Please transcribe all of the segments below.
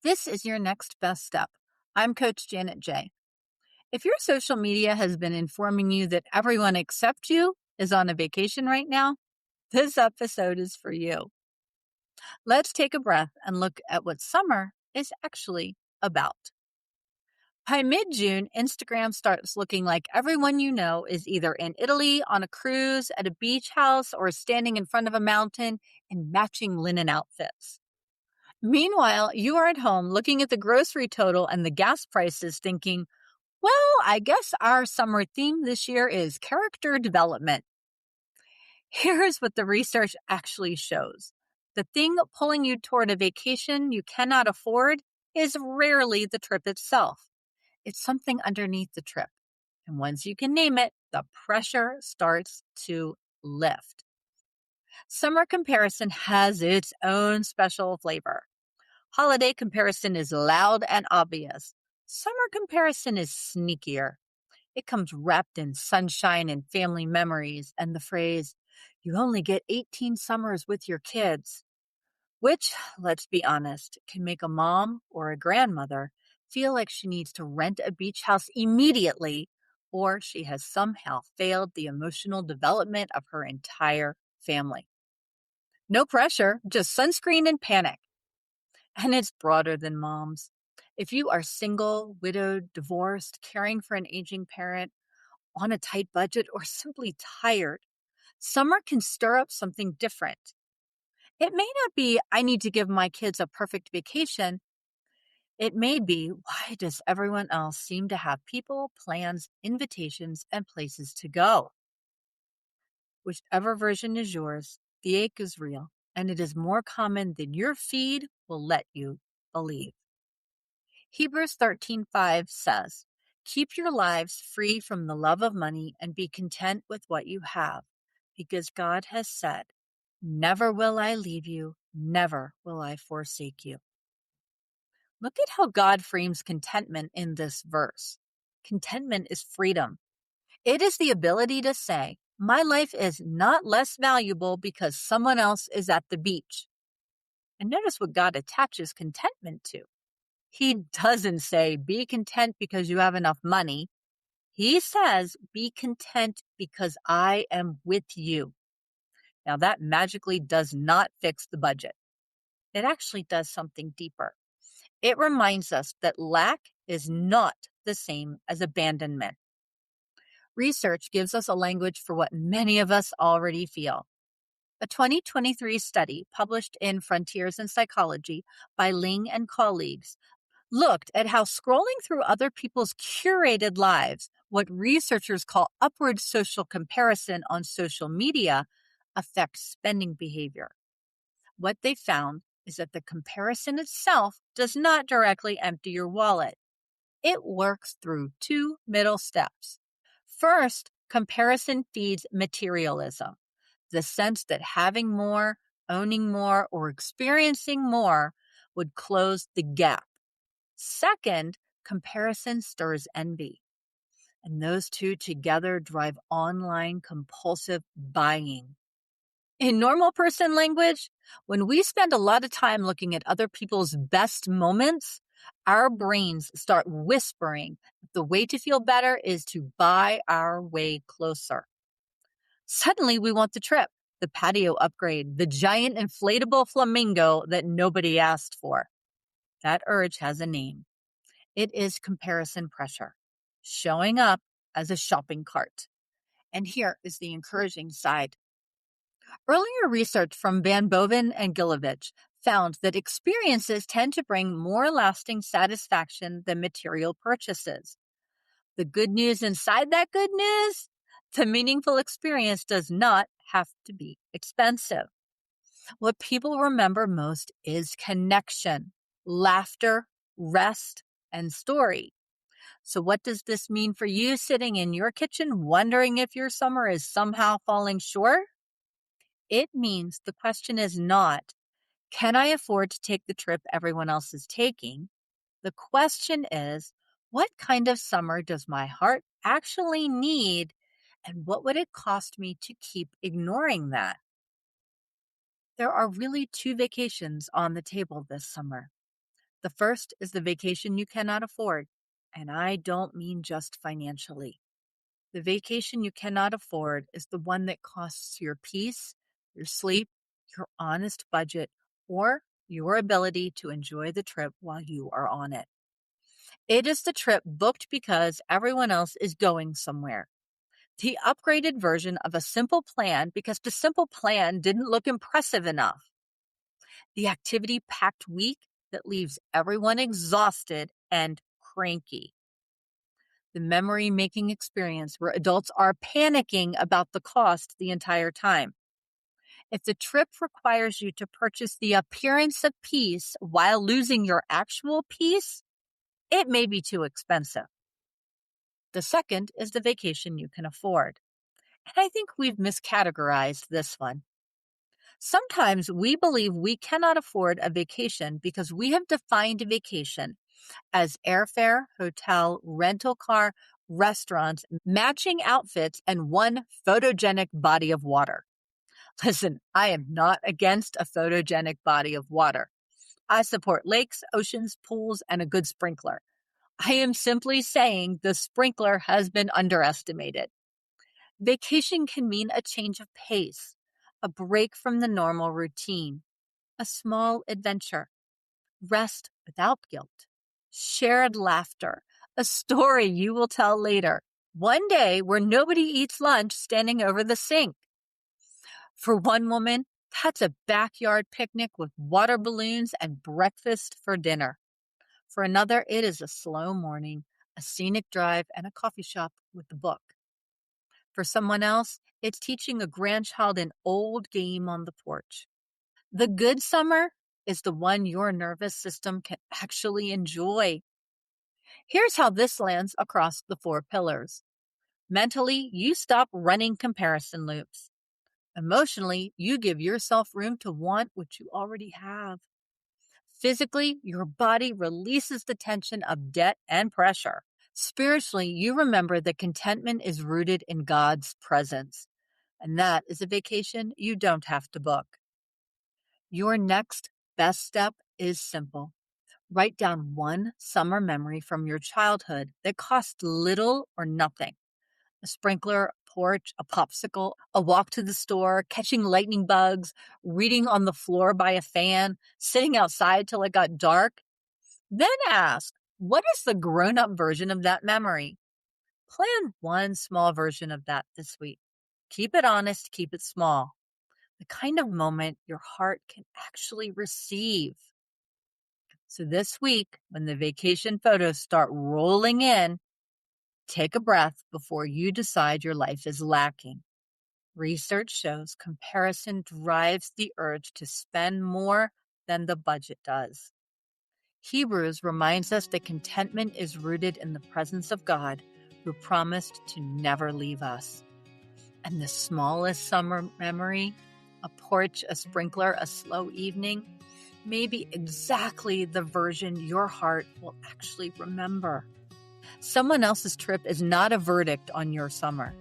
This is your next best step. I'm Coach Janet J. If your social media has been informing you that everyone except you is on a vacation right now, this episode is for you. Let's take a breath and look at what summer is actually about. By mid-June, Instagram starts looking like everyone you know is either in Italy, on a cruise, at a beach house, or standing in front of a mountain in matching linen outfits. Meanwhile, you are at home looking at the grocery total and the gas prices thinking, well, I guess our summer theme this year is character development. Here's what the research actually shows. The thing pulling you toward a vacation you cannot afford is rarely the trip itself. It's something underneath the trip. And once you can name it, the pressure starts to lift. Summer comparison has its own special flavor. Holiday comparison is loud and obvious. Summer comparison is sneakier. It comes wrapped in sunshine and family memories and the phrase, you only get 18 summers with your kids, which, let's be honest, can make a mom or a grandmother feel like she needs to rent a beach house immediately or she has somehow failed the emotional development of her entire family. No pressure, just sunscreen and panic. And it's broader than moms. If you are single, widowed, divorced, caring for an aging parent, on a tight budget, or simply tired, summer can stir up something different. It may not be, I need to give my kids a perfect vacation. It may be, why does everyone else seem to have people, plans, invitations, and places to go? Whichever version is yours, the ache is real, and it is more common than your feed will let you believe. Hebrews 13:5 says, keep your lives free from the love of money and be content with what you have, because God has said, never will I leave you, never will I forsake you. Look at how God frames contentment in this verse. Contentment is freedom. It is the ability to say, my life is not less valuable because someone else is at the beach. And notice what God attaches contentment to. He doesn't say, be content because you have enough money. He says, be content because I am with you. Now, that magically does not fix the budget. It actually does something deeper. It reminds us that lack is not the same as abandonment. Research gives us a language for what many of us already feel. A 2023 study published in Frontiers in Psychology by Ling and colleagues looked at how scrolling through other people's curated lives, what researchers call upward social comparison on social media, affects spending behavior. What they found is that the comparison itself does not directly empty your wallet. It works through two middle steps. First, comparison feeds materialism, the sense that having more, owning more, or experiencing more would close the gap. Second, comparison stirs envy. And those two together drive online compulsive buying. In normal person language, when we spend a lot of time looking at other people's best moments, our brains start whispering the way to feel better is to buy our way closer. Suddenly, we want the trip, the patio upgrade, the giant inflatable flamingo that nobody asked for. That urge has a name. It is comparison pressure, showing up as a shopping cart. And here is the encouraging side. Earlier research from Boven and Gilovich found that experiences tend to bring more lasting satisfaction than material purchases. The good news inside that good news? The meaningful experience does not have to be expensive. What people remember most is connection, laughter, rest, and story. So what does this mean for you sitting in your kitchen wondering if your summer is somehow falling short? It means the question is not, can I afford to take the trip everyone else is taking? The question is, what kind of summer does my heart actually need, and what would it cost me to keep ignoring that? There are really two vacations on the table this summer. The first is the vacation you cannot afford, and I don't mean just financially. The vacation you cannot afford is the one that costs your peace, your sleep, your honest budget, or your ability to enjoy the trip while you are on it. It is the trip booked because everyone else is going somewhere. The upgraded version of a simple plan because the simple plan didn't look impressive enough. The activity-packed week that leaves everyone exhausted and cranky. The memory-making experience where adults are panicking about the cost the entire time. If the trip requires you to purchase the appearance of peace while losing your actual peace, it may be too expensive. The second is the vacation you can afford. And I think we've miscategorized this one. Sometimes we believe we cannot afford a vacation because we have defined a vacation as airfare, hotel, rental car, restaurants, matching outfits, and one photogenic body of water. Listen, I am not against a photogenic body of water. I support lakes, oceans, pools, and a good sprinkler. I am simply saying the sprinkler has been underestimated. Vacation can mean a change of pace, a break from the normal routine, a small adventure, rest without guilt, shared laughter, a story you will tell later, one day where nobody eats lunch standing over the sink. For one woman, that's a backyard picnic with water balloons and breakfast for dinner. For another, it is a slow morning, a scenic drive, and a coffee shop with a book. For someone else, it's teaching a grandchild an old game on the porch. The good summer is the one your nervous system can actually enjoy. Here's how this lands across the 4 pillars. Mentally, you stop running comparison loops. Emotionally, you give yourself room to want what you already have. Physically, your body releases the tension of debt and pressure. Spiritually, you remember that contentment is rooted in God's presence. And that is a vacation you don't have to book. Your next best step is simple. Write down one summer memory from your childhood that cost little or nothing. A sprinkler, a porch, a popsicle, a walk to the store, catching lightning bugs, reading on the floor by a fan, sitting outside till it got dark. Then ask, what is the grown-up version of that memory? Plan one small version of that this week. Keep it honest, keep it small. The kind of moment your heart can actually receive. So this week, when the vacation photos start rolling in, take a breath before you decide your life is lacking. Research shows comparison drives the urge to spend more than the budget does. Hebrews reminds us that contentment is rooted in the presence of God, who promised to never leave us. And the smallest summer memory, a porch, a sprinkler, a slow evening, may be exactly the version your heart will actually remember. Someone else's trip is not a verdict on your summer.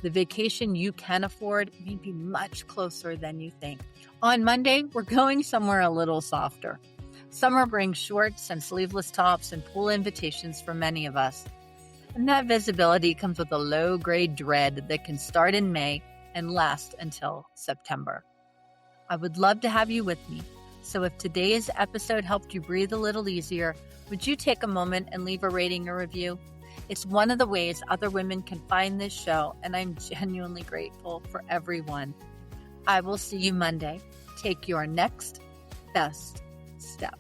The vacation you can afford may be much closer than you think. On Monday, we're going somewhere a little softer. Summer brings shorts and sleeveless tops and pool invitations for many of us. And that visibility comes with a low-grade dread that can start in May and last until September. I would love to have you with me. So if today's episode helped you breathe a little easier, would you take a moment and leave a rating or review? It's one of the ways other women can find this show, and I'm genuinely grateful for everyone. I will see you Monday. Take your next best step.